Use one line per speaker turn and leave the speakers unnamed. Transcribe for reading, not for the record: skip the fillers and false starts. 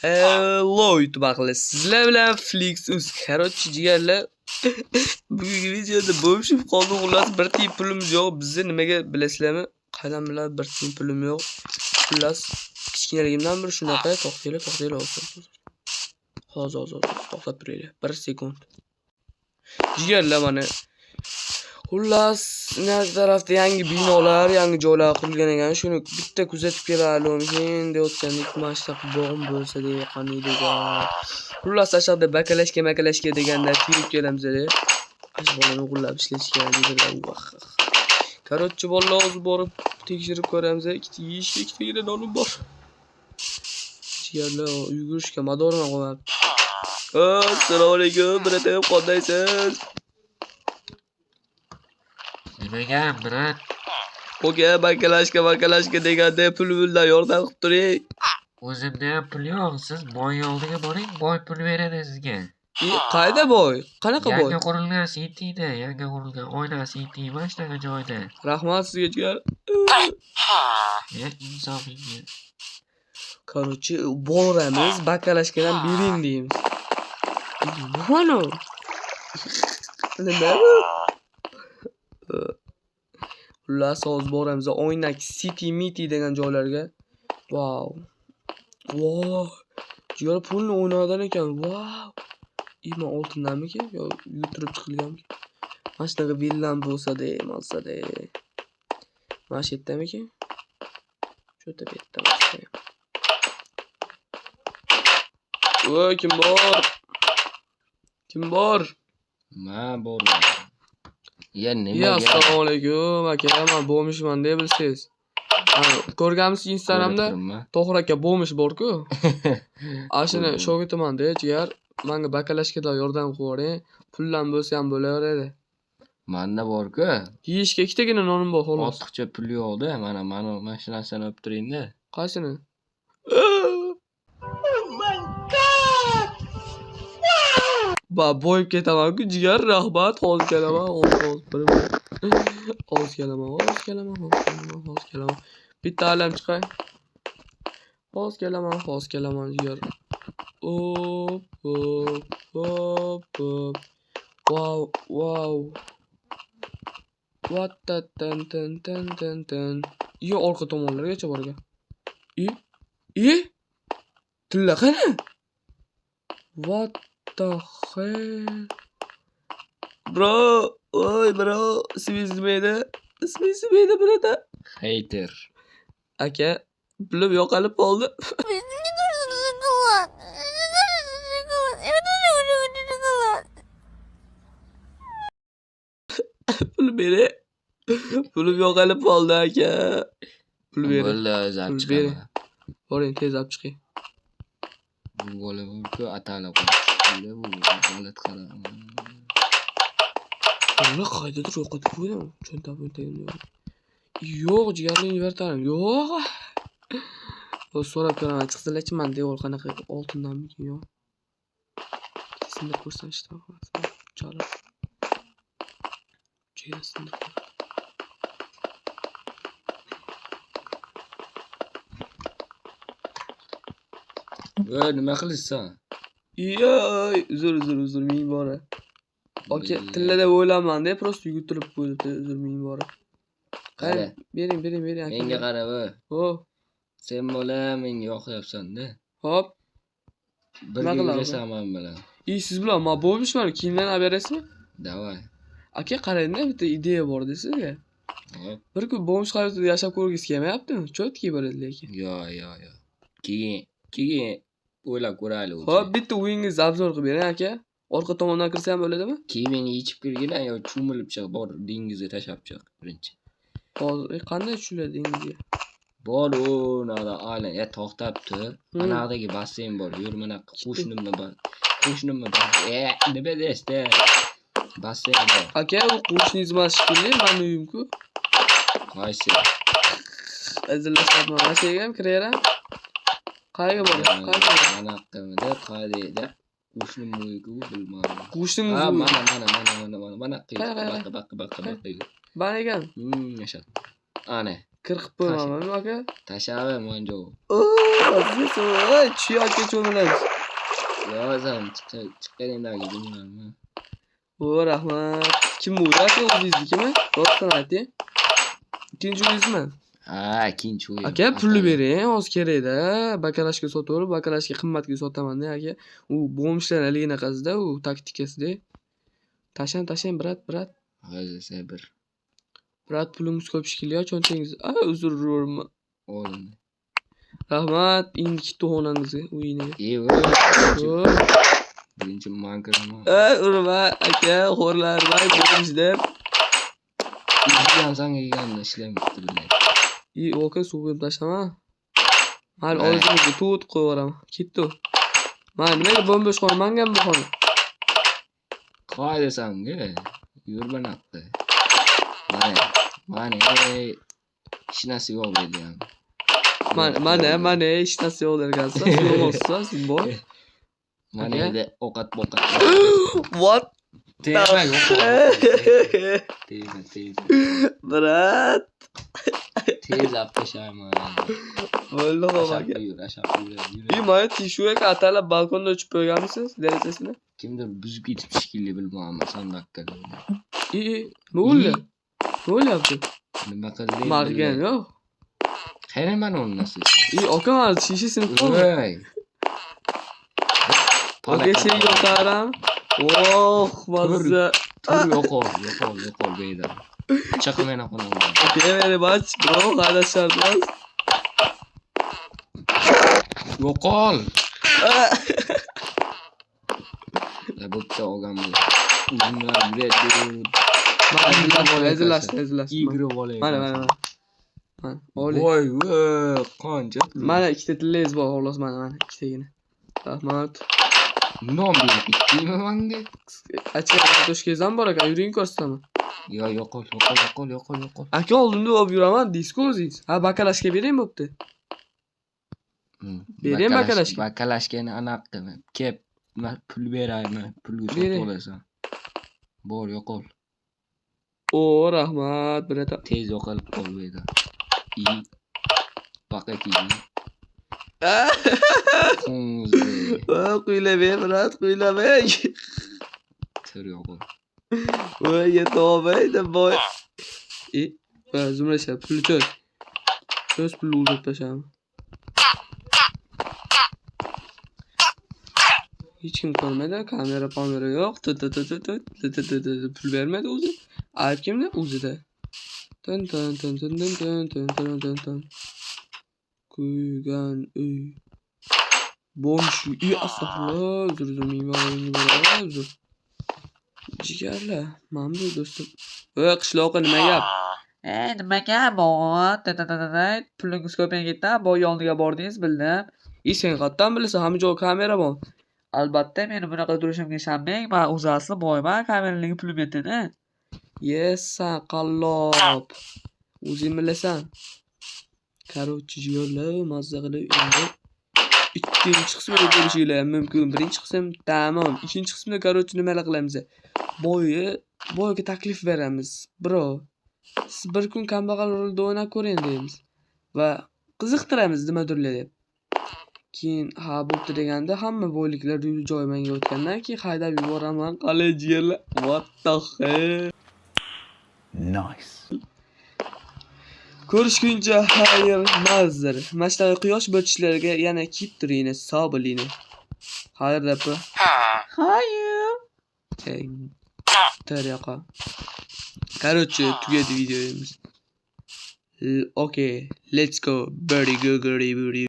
Hello YouTube ahli, sizlar bilan Flixus. Короче, jigarlar, bugungi videoda bo'lishib qoldi. Xullas, bir tiyin pulimiz yo'q. Bizni nimaga bilasizlarmi? Qaydan biladi, bir tiyin pulim yo'q. Xullas, kichkinaligimdan bir shunaqa to'xtaylar. Hozir to'xtab turaylik. 1 sekund. Jigarlar mana. Xullas, nari tarafda yangi binolar, yangi joylar qurilgan ekan. Shuni bitta kuzatib kelaylik. Endi o'tganlik mashtab bog'im bo'lsa deb qanday degan. Xullas, aşağıda bakalashga deganda kirib kelamiz deb. Ash bolani o'g'irlab ishlashgan deydilar. Короче, bolalar o'zi borib tekshirib ko'ramiz. Ikkita yeyishga, ikkitagina nonim bor. Jigarlar yugurishga madorim qolmabdi. Assalomu alaykum, brataim, qandaysiz?
Nimaga brat?
Oke, bakalashga deganda pul-puldan yordam qilib turing.
O'zimda ham pul yo'q. Siz boy oldiga boring, boy pul beradi sizga.
Qayda boy? Qanaqa boy?
Yangi qurilgan CT'da, yangi qurilgan oyna CT mana shunaqa joyda.
Rahmat sizga jigar.
Insofingga.
Короче, boramiz, bakalashkadan bering deymiz. Mana. Nima? Xullas, hozir boramiz Oynak City degan joylarga. Wow. Jigar pulni o'ynadan ekan. Wow. Ima oltindanmikan yo yuturib chiqilganmi? Mana shunaqa villam bo'lsa-da, olsa-da. Mana shu yerdamikan? Shu yerda betda. Voy, kim bor?
Men borman. Ya nima?
Assalomu alaykum aka, men bo'lmishman deb bilsangiz. Ko'rganmisiz Instagramda To'g'ri aka bo'lmish bor-ku. Ashuni shogirdiman-da, jigar. Menga bakalashkada yordam qiling. Pullan bo'lsa ham bo'laveradi.
Menda bor-ku.
Yeyishga ikkitagina nonim bor, xolos.
Ortiqcha pul yo'q-da. Mana mashinasini olib turing-da.
Qaysini? Boyib ketaman-ku jigar, rahmat. Hozir kelaman, hozir kelaman. Bitta alam chiqay. Hozir kelaman jigar. Hop. Wow. What the ten. Yo, orqa tomonlargacha borgan. Tilla qani? What the hell? Bro, ismingiz brada?
Hater.
Aka, pulim yo'qolib qoldi. Pulim yo'qolib qoldi aka. Pul bering.
Bo'ldi, zap chiqaman.
Boring, tez olib chiqing.
Bu bola-ku atalib qoldi. Bu holat qara.
Bola qaydadir yo'qotib qo'ydim. Cho'ntagimda. Yo'q, jigarning invertarim yo'q. So'rab ko'raman, chiqsalarchi men devor qanaqa oltindanmikin yo'q. Sindirib ko'rsam ishdan chala. Sindirib.
Nima qilasan?
Yo'y, uzr, ming bora. Oke, tillada o'ylaman-da, prosta yugutirib qo'ydi, uzr ming bora. Qara, bering aka.
Menga qara bu.
Ho.
Sen bola menga yoqyapsan-da.
Hop.
Birga yurasan men bilan.
Siz bilan men bo'lmishman, kiyimdan olib berasizmi?
Davay.
Aka, qarang-da, bitta ideya bor sizga.
Hop.
Bir kun bo'lmish hayotida yashab ko'rgisi kelmayaptimi? Cho'tki bo'ladi lekin.
Yo'q. Keyin o'ylab ko'raylik.
Hop, bitta o'yingizni obzor qilib bering aka. Orqa tomondan kirsa ham bo'ladimi?
Kiyimni yechib kirgin yo cho'milib chiq, bor dengizga tashlab chiq birinchi.
Hozir qanday tushiladi dengizga?
Bor u, nada aylan, to'xtab tur. Anaqdagi basseyn bor. Yur, mana qo'shnimni bor. Nima deysiz? Basseyn bor.
Aka, u qo'shningiz emas shekilli, men uyim-ku.
Qaysi?
Azillashyapman. Mana shu yerga ham kiraveram. Qayerga borasiz?
Mana qimida, qayerda? Qo'shnim uyku bilmadim.
Qo'shningiz
uyi. Mana.
Bana ekan.
Yashat. Ana.
qilib qo'ymaman aka.
Tashlab manjo.
Voy, chiyakka cho'milamiz.
Yozam chiqqaningdagi jumlami?
O, rahmat. Kim bu aka? O'zingiznikimi? Rostdan ayting. Ikkinchi o'yingizmi?
Ha, ikkinchi o'yin.
Aka, pulni bering, hozir kerak-da. Bakalashga sotaverib, bakalashga qimmatga sotaman-da aka. U bo'mishlar haliginaqasida, u taktikasida. Tashlang, brat.
Hozir sabr.
Brat, pulimiz ko'p shekilli, cho'ntagingiz. Uzr urma.
Oldin.
Rahmat, endi ikkita xonangizga o'yiniga.
Birinchi man kiraman.
Urma aka, xo'rlar, voy bo'lishdi.
Izgan sanga kelganda ishlamayapti.
Oka suvga tashlama. Mayli, og'zingizga tut qo'yaveraman. Ketdi. Mana nimaga bo'm-bo'sh qolmangan bu xona?
Qo'ydi sanga. Yurbanaqdi. Mana, hech narsa yo'q deydi.
Mana hech narsa yo'q derkansiz. Yo'qsiz, siz bor.
Mana edi ovqat.
What?
Tegma yo'q.
Brat.
Tez aptashayman.
Bo'ldi aka.
Yur.
Mana tishuga atalab balkonda uchib qo'yganmisiz derazasini?
Kimdir buzib ketib shekilli bilmayman sondaqqa.
Nima bo'ldi? Nima bo'lyapti?
Nima qildi?
Mag'gan yo'q.
Qayerman uni nasib?
Aka, mana shisha sinib qoldi.
Voy.
Oka şey yo'qaram. Oh, mazza.
Tur yo'qol beyda. Chaqmay qo'naman.
Okay, very much, bro. Hada shartmas.
Yo'qol. La bo'pti olganman. Uzunlar yuradi.
Mana ezlash.
Igri bo'lay.
Mana. Oli.
Voy, qancha?
Mana ikkita tillangiz bor, xolos mana ikkitagina. Rahmat.
Non berib ikkimi menga?
Achka toshkangiz ham bor aka, yuring ko'rsataman.
Yo, yo'qol.
Aka, oldimda olib yuraman, disko o'zingiz. Ha, bakalashga bering bo'pti. Bering bakalashga.
Bakalashgani anaqa kep pul beraymi? Pulga sotib olasan. Bor, yo'qol.
O, rahmat, birata.
Tez yo'qolib qolmaydi. Paketi.
Qo'ylabey, brat, qo'ylabey.
Tur yo'qol.
Voy, yetovaydi boy. Zumrasha, pulni to'z. To'z pulni uzib tashladim. Hech kim ko'rmadi, kamera yo'q. Pul bermadi o'zi. Ayb kimda? O'zida. Tan. Kuygan uy. Bomsh uy astag'firullah. Uzr. Jigarlar, mana bu do'stim. Qishloqqa nima gap? Nima gap bor? Pulingiz ko'payib ketdi, boy yoniga bordingiz, bildim. Sen qayerdan bilasan? Hamma joy kamera bor. Albatta, meni bunaqa turishimga ishonmang. Men o'zi asli boyman, kameralarga pulim yetadi. San qallob. O'zing bilasan. Короче, jigarlar, mazza qilib endi ikkinchi qismga ko'rishinglar mumkin. Birinchi qism tamom. Ikkinchi qismda короче nimalar qilamiz? Boyga taklif beramiz. Bro, siz bir kun kambag'al rolda o'ynab ko'ring deymiz va qiziqtiramiz nimadirlar deb. Keyin ha bo'pti deganda hamma boyliklar joyimanga o'tgandan keyin haydab yuboraman. Qalay jigarlar? What the hell?
Nice.
Ko'rishguncha xayr mazdir. Mashtaqa quyosh botishlarga yana kiyib turinglar, sobilini. Xayr dapa. Xayr. Tariqa. Короче, tugadi videomiz. Okay, let's go. Birdie go, birdie.